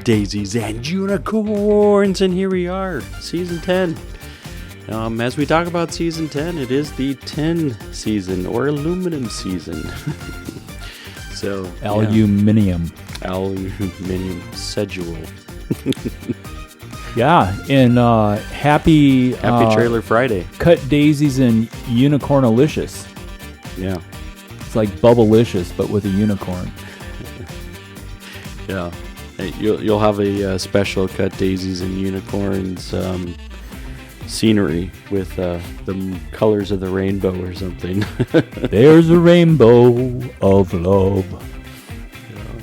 daisies and unicorns, and here we are, season 10. As we talk about season 10, it is the 10 season or aluminum season. So aluminium schedule. Yeah, and happy Trailer Friday. Cut daisies and unicornalicious. Yeah, it's like Bubblicious but with a unicorn. Yeah, you'll have a special cut daisies and unicorns scenery with the colors of the rainbow or something. There's a rainbow of love. Yeah.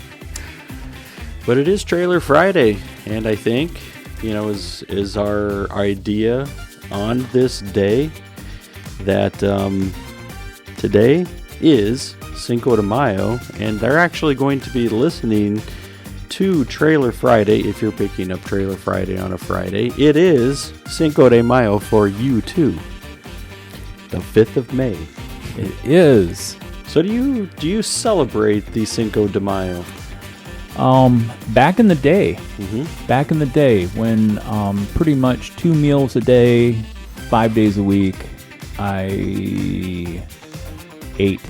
But it is Trailer Friday, and I think, is our idea on this day that today is Cinco de Mayo, and they're actually going to be listening to Trailer Friday. If you're picking up Trailer Friday on a Friday, it is Cinco de Mayo for you too. The 5th of May. It is. So do you celebrate the Cinco de Mayo? Back in the day. Mm-hmm. Back in the day when pretty much 2 meals a day, 5 days a week, I ate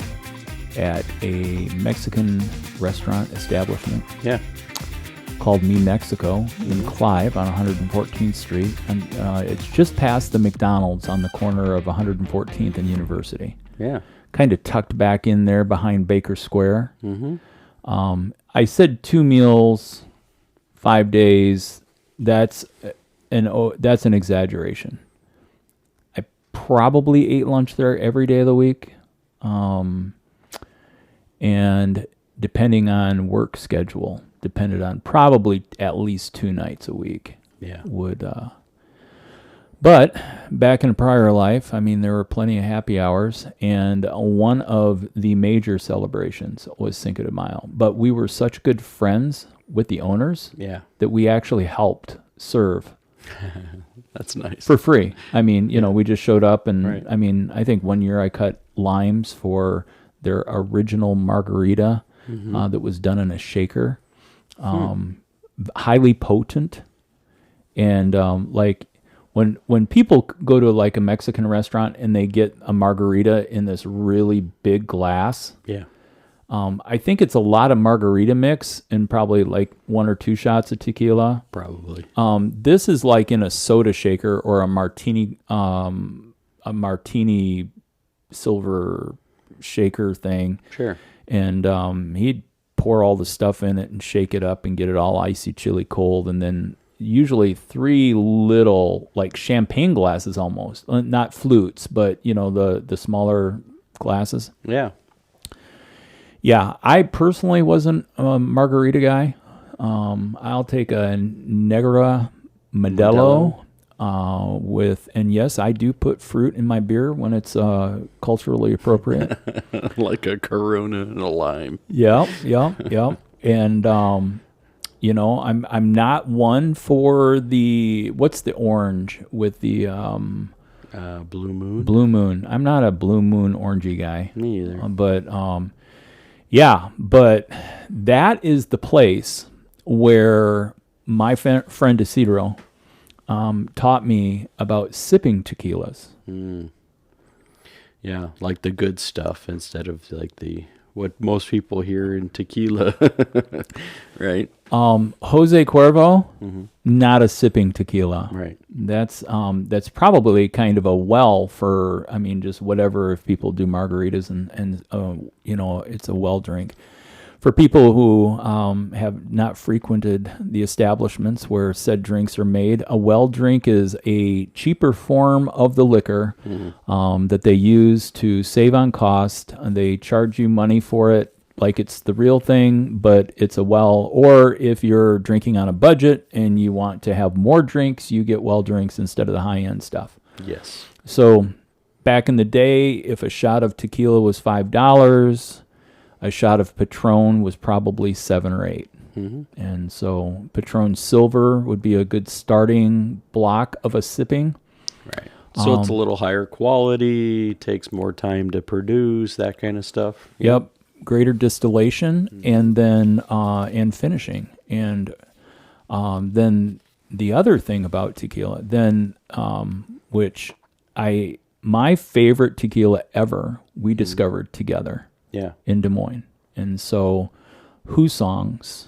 at a Mexican restaurant establishment. Yeah. Called Me Mexico in Clive on 114th Street. And it's just past the McDonald's on the corner of 114th and University. Yeah. Kind of tucked back in there behind Baker Square. Mm-hmm. I said 2 meals, 5 days. That's an exaggeration. I probably ate lunch there every day of the week. And depending on work schedule, depended on probably at least 2 nights a week. Yeah. But back in a prior life, there were plenty of happy hours, and one of the major celebrations was Cinco de Mayo. But we were such good friends with the owners that we actually helped serve. That's nice. For free. We just showed up, and right. I think one year I cut limes for their original margarita that was done in a shaker. Highly potent, and when people go to like a Mexican restaurant and they get a margarita in this really big glass, I think it's a lot of margarita mix and probably like 1 or 2 shots of tequila. Probably. This is like in a soda shaker or a martini silver shaker thing. Sure. And he'd pour all the stuff in it and shake it up and get it all icy chili cold, and then usually 3 little like champagne glasses almost, not flutes, but the smaller glasses. Yeah, I personally wasn't a margarita guy. I'll take a Negra Modelo. And yes, I do put fruit in my beer when it's culturally appropriate. Like a Corona and a lime. Yep. And I'm not one for what's the orange with the Blue Moon. Blue Moon. I'm not a Blue Moon orangey guy. Me either. But that is the place where my friend Isidro taught me about sipping tequilas. Yeah, like the good stuff instead of like what most people hear in tequila, right? Jose Cuervo, not a sipping tequila. Right. That's probably kind of a well for, just whatever, if people do margaritas and it's a well drink. For people who have not frequented the establishments where said drinks are made, a well drink is a cheaper form of the liquor that they use to save on cost. And they charge you money for it like it's the real thing, but it's a well. Or if you're drinking on a budget and you want to have more drinks, you get well drinks instead of the high-end stuff. Yes. So back in the day, if a shot of tequila was $5, a shot of Patron was probably $7 or $8. And so Patron Silver would be a good starting block of a sipping. Right. So it's a little higher quality, takes more time to produce, that kind of stuff. Yep. Greater distillation and then and finishing. And Then the other thing about tequila, which my favorite tequila ever, we discovered together Yeah. in Des Moines. And so Husong's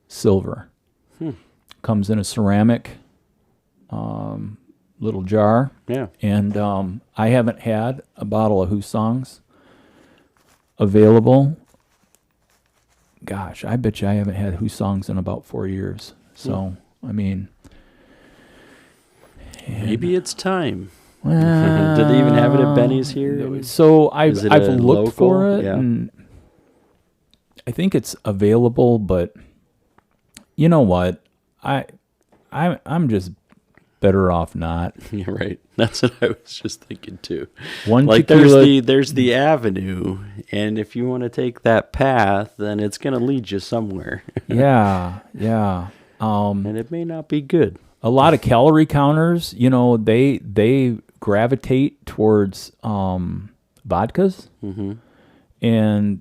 Silver comes in a ceramic little jar. Yeah. And I haven't had a bottle of Husong's available. Gosh, I bet you I haven't had Husong's in about 4 years. So, I mean... Maybe it's time. Well, Do they even have it at Benny's here? So I've looked local? for it, Yeah. and I think it's available. But you know what? I'm just better off not. You're right. That's what I was just thinking too. One Like tequila, there's the avenue, and if you want to take that path, then it's going to lead you somewhere, yeah. and it may not be good. A lot of calorie counters, they gravitate towards vodkas. Mm-hmm. And,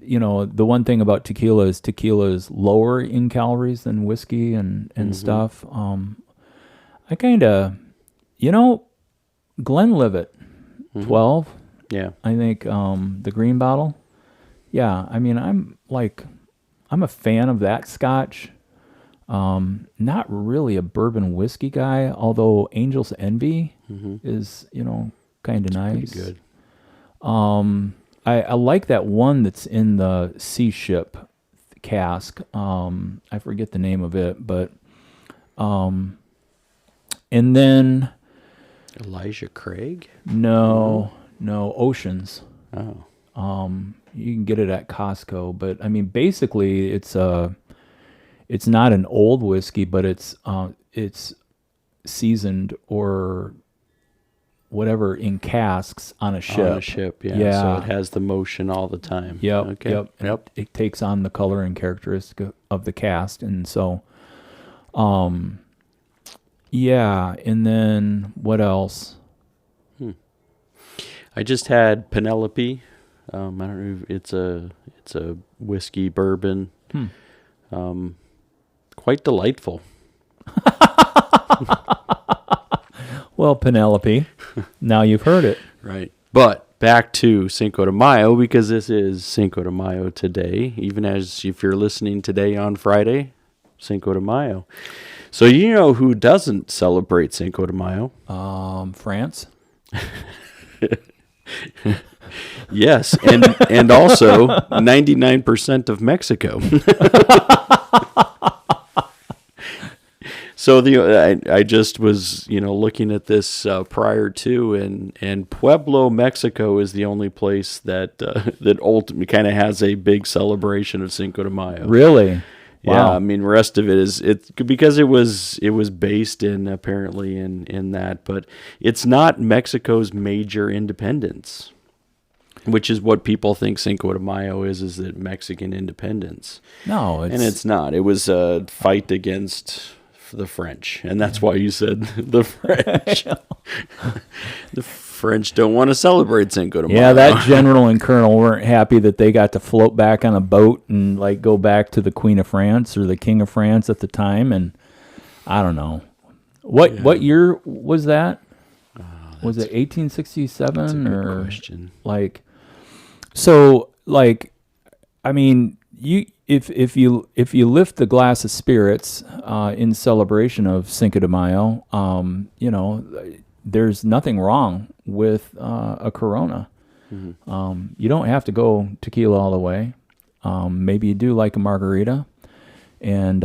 the one thing about tequila is lower in calories than whiskey and stuff. I kind of, Glenlivet, 12, Yeah. I think, the green bottle. Yeah, I mean, I'm a fan of that scotch. Not really a bourbon whiskey guy, although Angel's Envy is, kind of nice. Pretty good. I like that one that's in the Sea Ship cask. I forget the name of it, but and then Elijah Craig? no, Oceans. Oh. You can get it at Costco, but I mean basically it's not an old whiskey, but it's seasoned or whatever in casks on a ship. On a ship, yeah. Yeah. So it has the motion all the time. Yep. Okay. Yep. And it takes on the color and characteristic of the cast, and so, yeah. And then what else? I just had Penelope. I don't know if it's a whiskey bourbon. Quite delightful. Well, Penelope, now you've heard it. Right. But back to Cinco de Mayo, because this is Cinco de Mayo today, even as if you're listening today on Friday, Cinco de Mayo. So you know who doesn't celebrate Cinco de Mayo? France. Yes, and also 99% of Mexico. So I just was looking at this prior to, and Pueblo, Mexico is the only place that ultimately kind of has a big celebration of Cinco de Mayo. Really? Yeah, Wow. I mean, the rest of it is because it was based in apparently in that, but it's not Mexico's major independence, which is what people think Cinco de Mayo is that Mexican independence. No, And it's not. It was a fight against the French, and that's why you said the French. The French don't want to celebrate Cinco de Mayo. Yeah, that general and colonel weren't happy that they got to float back on a boat and go back to the Queen of France or the King of France at the time, and I don't know what year was that? Was it 1867 or question? I mean, if you lift the glass of spirits in celebration of Cinco de Mayo, there's nothing wrong with a Corona. Mm-hmm. You don't have to go tequila all the way. Maybe you do like a margarita, and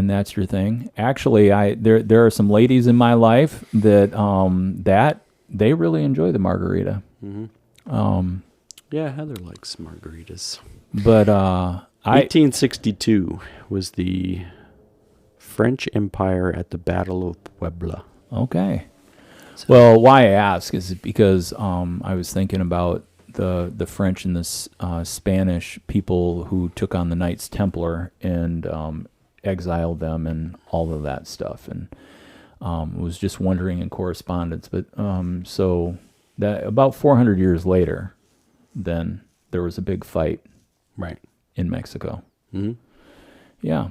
that's your thing. Actually, there are some ladies in my life that they really enjoy the margarita. Mm-hmm. Yeah, Heather likes margaritas. But 1862 was the French Empire at the Battle of Puebla. Okay. Well, why I ask is because I was thinking about the French and the Spanish people who took on the Knights Templar and exiled them and all of that stuff, and was just wondering in correspondence. But so that about 400 years later, then there was a big fight, right, in Mexico. Mm-hmm. Yeah.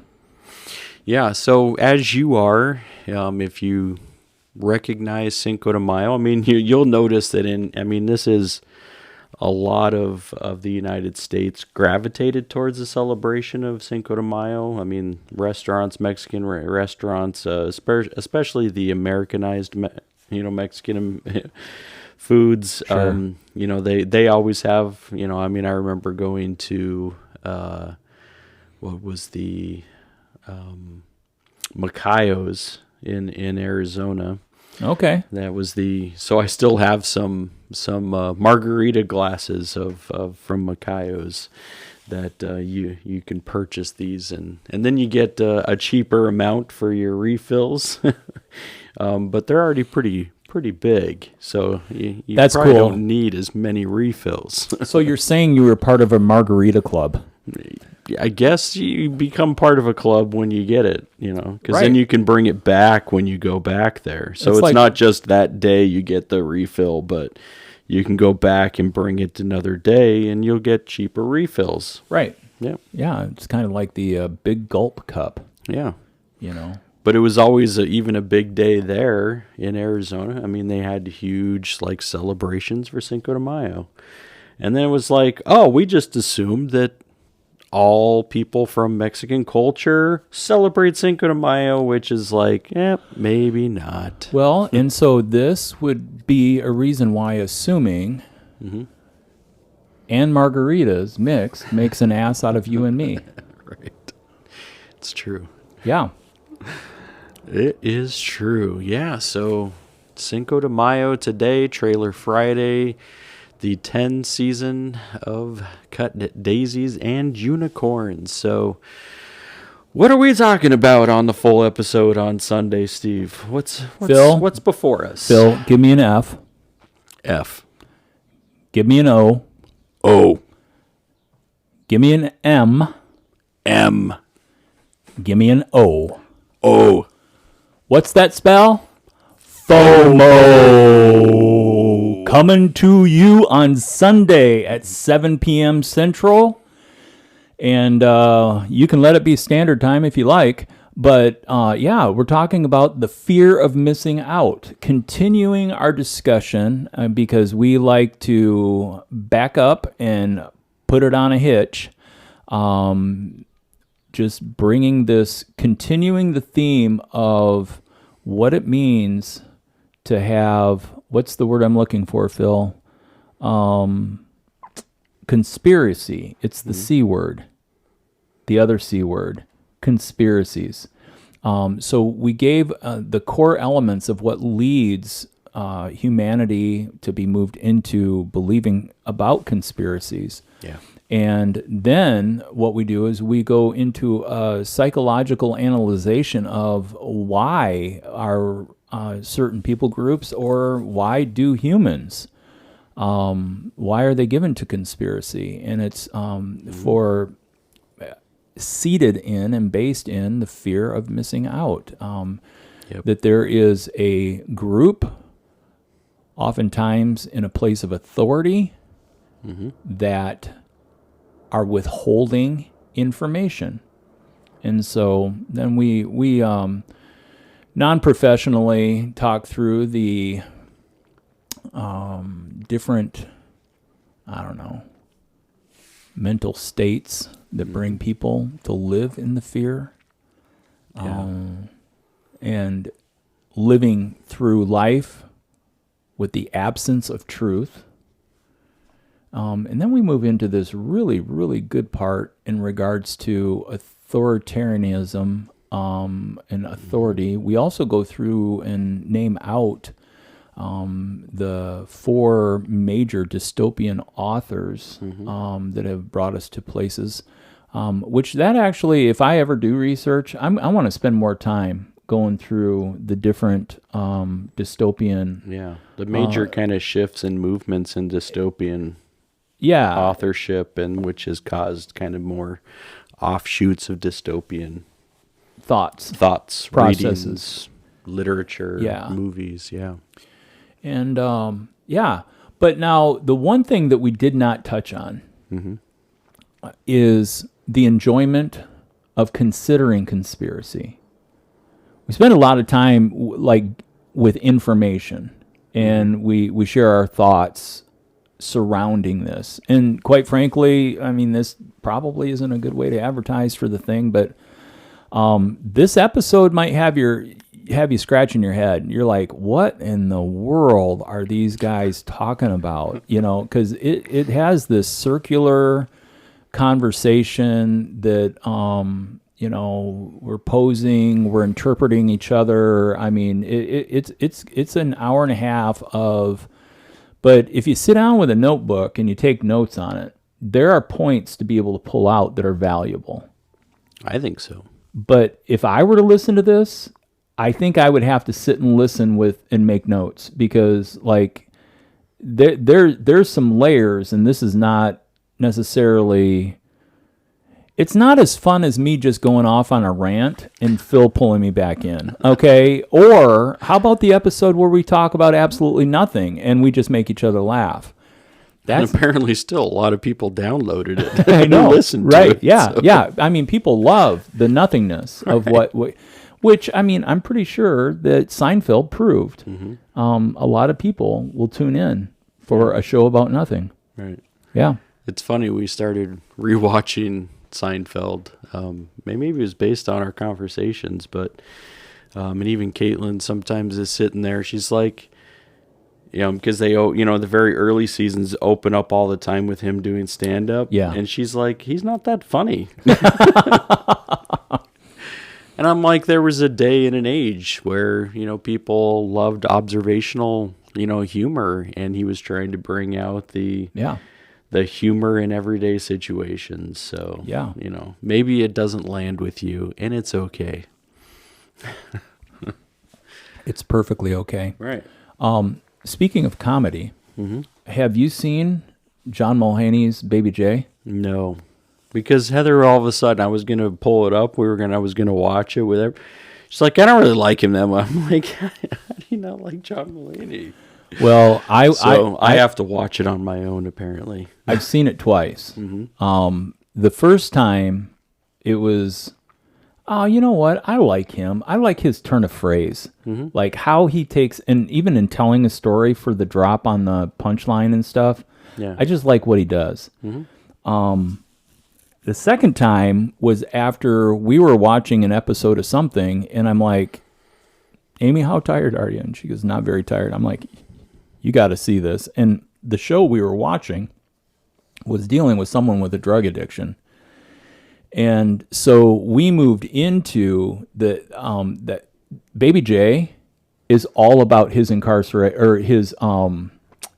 Yeah, so as you are, if you recognize Cinco de Mayo, I mean, you'll notice that this is a lot of the United States gravitated towards the celebration of Cinco de Mayo. I mean, restaurants, Mexican restaurants, especially the Americanized, Mexican foods. Sure. They always have. I remember going to what was the Macayos in Arizona. Okay. That was so I still have some margarita glasses of from Macayos that you can purchase these and then you get a cheaper amount for your refills, but they're already pretty big, so you That's probably cool. don't need as many refills. So you're saying you were part of a margarita club? I guess you become part of a club when you get it, because Right. then you can bring it back when you go back there. So It's it's like- not just that day you get the refill, but you can go back and bring it another day and you'll get cheaper refills. Right. Yeah. Yeah, it's kind of like the Big Gulp Cup, Yeah. But But it was always even a big day there in Arizona. I mean, they had huge celebrations for Cinco de Mayo. And then it was like, oh, we just assumed that all people from Mexican culture celebrate Cinco de Mayo, which is maybe not. Well, and so this would be a reason why assuming and margaritas mixed makes an ass out of you and me. Right. It's true. Yeah. It is true. Yeah. So Cinco de Mayo today, Trailer Friday, the 10 season of Cut Daisies and Unicorns. So what are we talking about on the full episode on Sunday, Steve? What's Phil? what's before us? Phil, give me an F. F. Give me an O. O. Give me an M. M. Give me an O. O. What's that spell? FOMO. Coming to you on Sunday at 7 p.m. Central. And you can let it be standard time if you like. But we're talking about the fear of missing out. Continuing our discussion because we like to back up and put it on a hitch. Just continuing the theme of what it means to have, what's the word I'm looking for, Phil? Conspiracy. It's the C word. The other C word. Conspiracies. So we gave the core elements of what leads humanity to be moved into believing about conspiracies. Yeah. And then what we do is we go into a psychological analyzation of why are certain people groups or why do humans, why are they given to conspiracy? And it's for seated in and based in the fear of missing out. That there is a group, oftentimes in a place of authority, that are withholding information. And so then we non-professionally talk through the different, mental states that bring people to live in the fear. And living through life with the absence of truth. And then we move into this really, really good part in regards to authoritarianism and authority. We also go through and name out the 4 major dystopian authors that have brought us to places, which that actually, if I ever do research, I want to spend more time going through the different dystopian... the major kind of shifts and movements in dystopian authorship, and which has caused kind of more offshoots of dystopian thoughts, processes, readings, literature, movies, and but now the one thing that we did not touch on is the enjoyment of considering conspiracy. We spend a lot of time with information, and we share our thoughts surrounding this. And quite frankly, I mean, this probably isn't a good way to advertise for the thing, but this episode might have you scratching your head. You're like, what in the world are these guys talking about? You know, because it has this circular conversation that you know, we're posing, we're interpreting each other. I mean, it's an hour and a half of, but if you sit down with a notebook and you take notes on it, there are points to be able to pull out that are valuable. I think so. But if I were to listen to this, I think I would have to sit and listen and make notes, because like there's some layers, and this is not necessarily, it's not as fun as me just going off on a rant and Phil pulling me back in. Okay. Or how about the episode where we talk about absolutely nothing and we just make each other laugh? And apparently still a lot of people downloaded it. I know. Listened to right. it. Yeah. So. Yeah. I mean, people love the nothingness of which, I mean, I'm pretty sure that Seinfeld proved. Mm-hmm. A lot of people will tune in for a show about nothing. Right. Yeah. It's funny. We started rewatching Seinfeld. Maybe it was based on our conversations, but and even Caitlin sometimes is sitting there. She's like, you know, because they, you know, the very early seasons open up all the time with him doing stand up. Yeah. And she's like, he's not that funny. And I'm like, there was a day and an age where, you know, people loved observational, you know, humor, and he was trying to bring out the humor in everyday situations. So, you know, maybe it doesn't land with you, and it's okay. It's perfectly okay. Right. Speaking of comedy, have you seen John Mulvaney's Baby J? No, because Heather, all of a sudden, I was going to pull it up. I was going to watch it with her. She's like, I don't really like him that much. I'm like, how do you not like John Mulaney? Well, I have to watch it on my own, apparently. I've seen it twice. Mm-hmm. The first time, it was, oh, you know what? I like him. I like his turn of phrase. Mm-hmm. Like how he takes, and even in telling a story for the drop on the punchline and stuff, I just like what he does. Mm-hmm. The second time was after we were watching an episode of something, and I'm like, Amy, how tired are you? And she goes, not very tired. I'm like, you got to see this. And the show we were watching was dealing with someone with a drug addiction. And so we moved into that Baby J is all about his his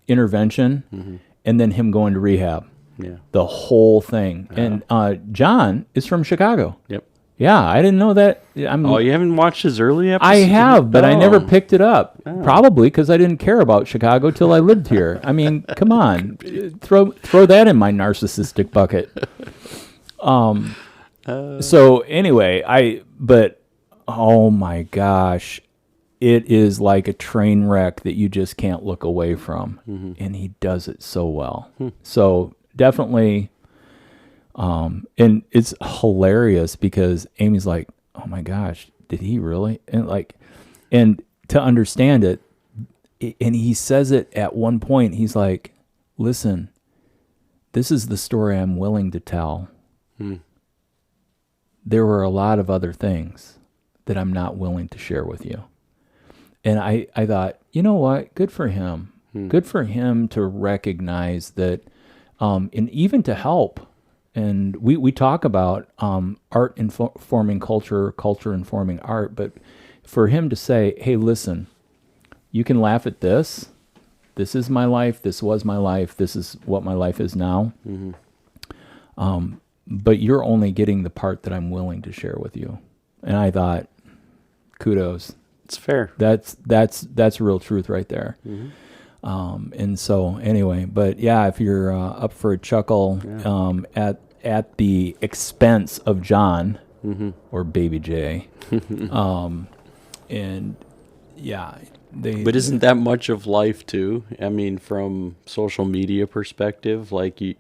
intervention, and then him going to rehab. Yeah, the whole thing. And John is from Chicago. Yep. Yeah, I didn't know that. You haven't watched his early episodes? I have, but I never picked it up. Oh. Probably because I didn't care about Chicago till I lived here. I mean, come on, throw that in my narcissistic bucket. So anyway, but oh my gosh, it is like a train wreck that you just can't look away from, and he does it so well. So definitely. And it's hilarious because Amy's like, oh my gosh, did he really? And to understand it, and he says it at one point, he's like, listen, this is the story I'm willing to tell. There were a lot of other things that I'm not willing to share with you. And I thought, you know what? Good for him. Good for him to recognize that, and even to help. And we talk about art informing culture, culture informing art, but for him to say, hey, listen, you can laugh at this. This is my life. This was my life. This is what my life is now. But you're only getting the part that I'm willing to share with you. And I thought, kudos. It's fair. That's real truth right there. And so anyway, but yeah, if you're up for a chuckle at the expense of John or Baby J, and yeah, but isn't that much of life too? I mean, from social media perspective, like you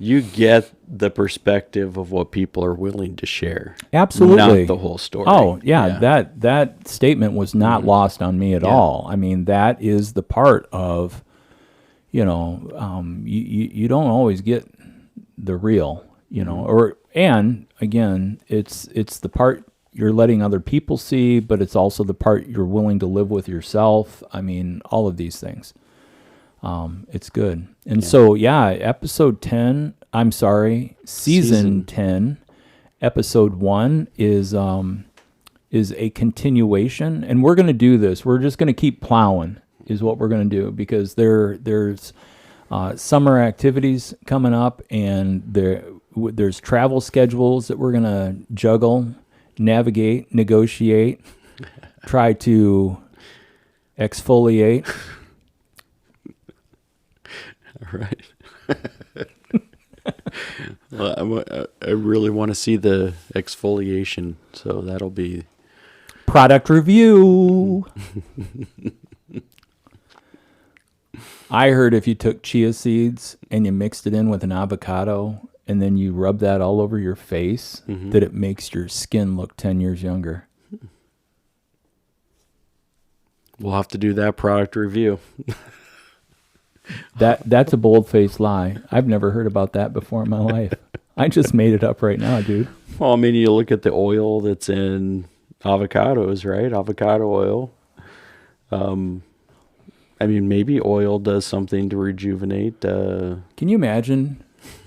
you get the perspective of what people are willing to share. Absolutely. Not the whole story. Oh, yeah. That statement was not lost on me at all. I mean, that is the part of, you don't always get the real, and again, it's the part you're letting other people see, but it's also the part you're willing to live with yourself. I mean, all of these things. It's good. And so, episode 10, season 10, episode 1 is a continuation. And we're going to do this. We're just going to keep plowing is what we're going to do, because there's summer activities coming up, and there's travel schedules that we're going to juggle, navigate, negotiate, try to exfoliate. All right. Well, I really want to see the exfoliation, so that'll be product review. I heard if you took chia seeds and you mixed it in with an avocado and then you rub that all over your face, that it makes your skin look 10 years younger. We'll have to do that product review. That's a bold-faced lie. I've never heard about that before in my life. I just made it up right now, dude. Well, I mean, you look at the oil that's in avocados, right? Avocado oil. I mean, maybe oil does something to rejuvenate. Can you imagine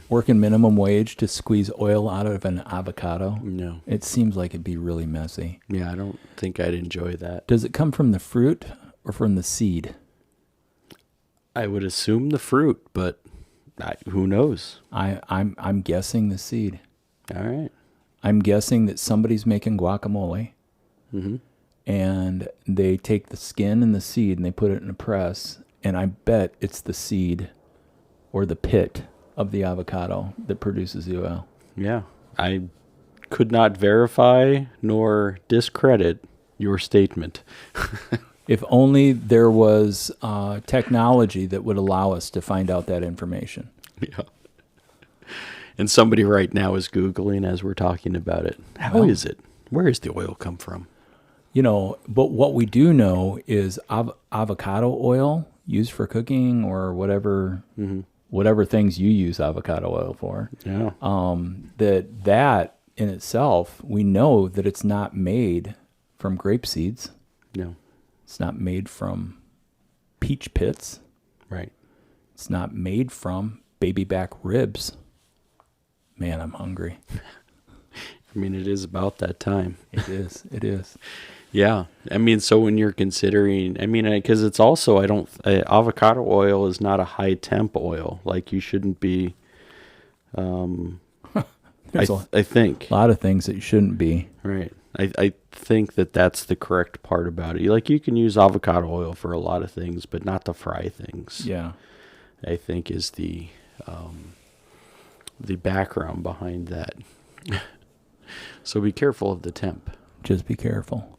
working minimum wage to squeeze oil out of an avocado? No. It seems like it'd be really messy. Yeah, I don't think I'd enjoy that. Does it come from the fruit or from the seed? I would assume the fruit, but who knows? I'm guessing the seed. All right. I'm guessing that somebody's making guacamole, and they take the skin and the seed and they put it in a press, and I bet it's the seed or the pit of the avocado that produces the oil. Yeah. I could not verify nor discredit your statement. If only there was technology that would allow us to find out that information. Yeah. And somebody right now is Googling as we're talking about it. How is it? Where does the oil come from? But what we do know is avocado oil used for cooking or whatever things you use avocado oil for. Yeah. That in itself, we know that it's not made from grape seeds. No. It's not made from peach pits. Right. It's not made from baby back ribs. Man, I'm hungry. I mean, it is about that time. It is. It is. Yeah. I mean, so when you're considering, because it's also, avocado oil is not a high temp oil. Like, you shouldn't be, I think. A lot of things that you shouldn't be. Right. I think that's the correct part about it. Like, you can use avocado oil for a lot of things, but not to fry things. Yeah. I think is the background behind that. So be careful of the temp. Just be careful.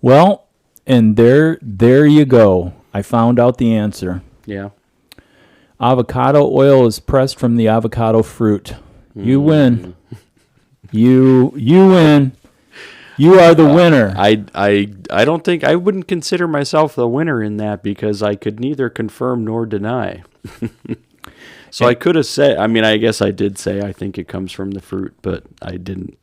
Well, and there you go. I found out the answer. Yeah. Avocado oil is pressed from the avocado fruit. You win. You win. You are the winner. I don't think I wouldn't consider myself the winner in that, because I could neither confirm nor deny. So I could have said, I guess I did say I think it comes from the fruit, but I didn't.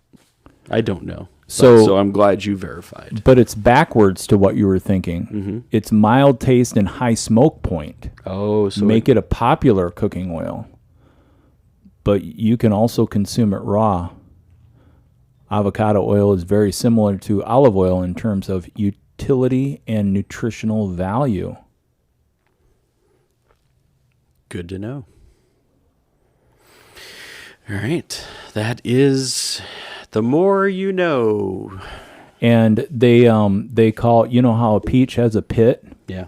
I don't know. So I'm glad you verified. But it's backwards to what you were thinking. It's mild taste and high smoke point. Oh, so make it a popular cooking oil. But you can also consume it raw. Avocado oil is very similar to olive oil in terms of utility and nutritional value. Good to know. All right. That is the more you know. And they call, how a peach has a pit? Yeah.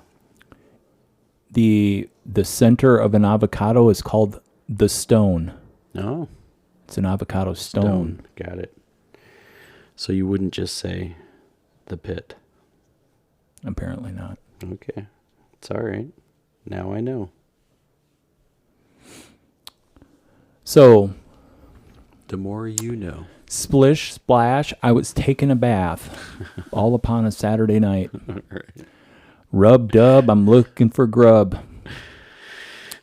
The center of an avocado is called the stone. Oh. It's an avocado stone. Got it. So you wouldn't just say the pit? Apparently not. Okay. It's all right. Now I know. So, the more you know. Splish, splash, I was taking a bath all upon a Saturday night. Right. Rub dub, I'm looking for grub.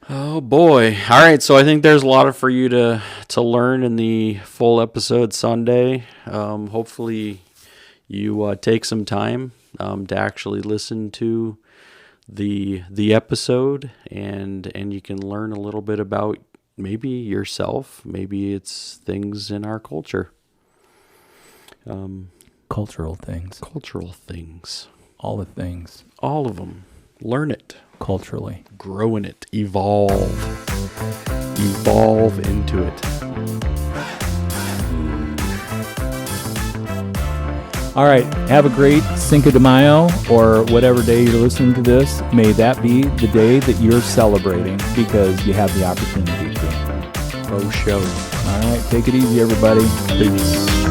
Oh boy. All right, so I think there's a lot for you to learn in the full episode Sunday. Hopefully you take some time to actually listen to the episode and you can learn a little bit about maybe yourself, maybe it's things in our culture. Cultural things. Cultural things. All the things. All of them. Learn it. Culturally. Grow in it. Evolve. Evolve into it. All right. Have a great Cinco de Mayo or whatever day you're listening to this. May that be the day that you're celebrating because you have the opportunity to. Oh, show. All right. Take it easy, everybody. Peace.